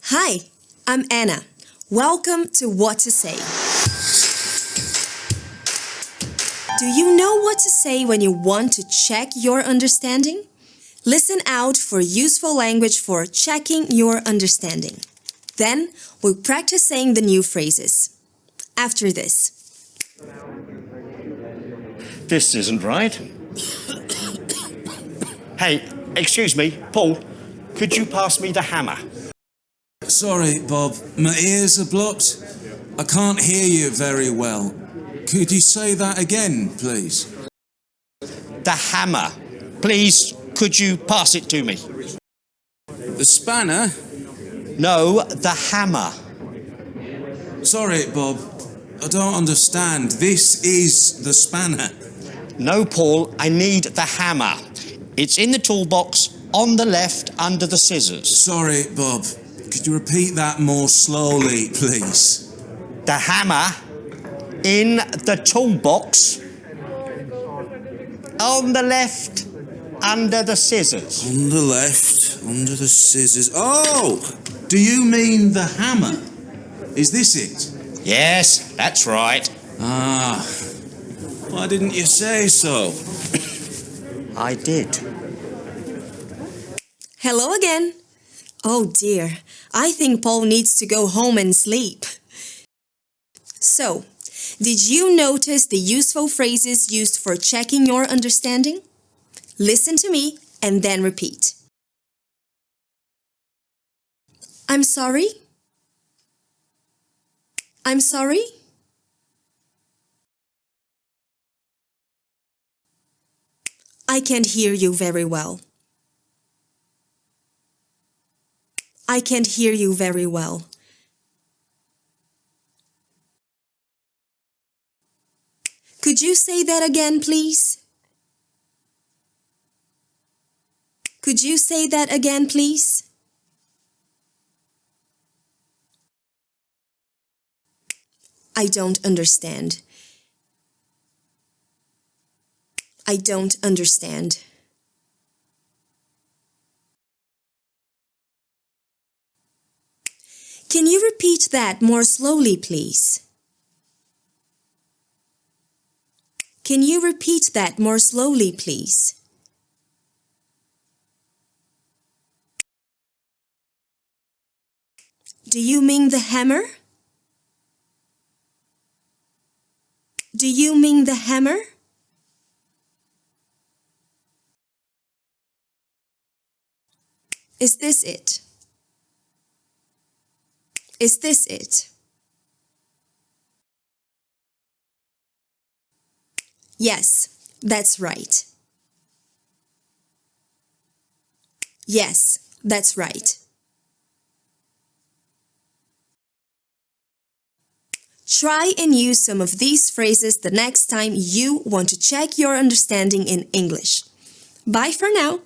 Hi, I'm Anna. Welcome to What to Say. Do you know what to say when you want to check your understanding? Listen out for useful language for checking your understanding. Then we'll practice saying the new phrases. After this. This isn't right. Hey, excuse me, Paul, could you pass me the hammer? Sorry, Bob, my ears are blocked. I can't hear you very well. Could you say that again, please? The hammer. Please, could you pass it to me? The spanner? No, the hammer. Sorry, Bob, I don't understand. This is the spanner. No, Paul, I need the hammer. It's in the toolbox on the left under the scissors. Sorry, Bob. Could you repeat that more slowly, please? The hammer in the toolbox on the left under the scissors. On the left, under the scissors. Oh! Do you mean the hammer? Is this it? Yes, that's right. Ah. Why didn't you say so? I did. Hello again. Oh dear, I think Paul needs to go home and sleep. So, did you notice the useful phrases used for checking your understanding? Listen to me and then repeat. I'm sorry. I'm sorry. I can't hear you very well. I can't hear you very well. Could you say that again, please? Could you say that again, please? I don't understand. I don't understand. Can you repeat that more slowly, please? Can you repeat that more slowly, please? Do you mean the hammer? Do you mean the hammer? Is this it? Is this it? Yes, that's right. Yes, that's right. Try and use some of these phrases the next time you want to check your understanding in English. Bye for now.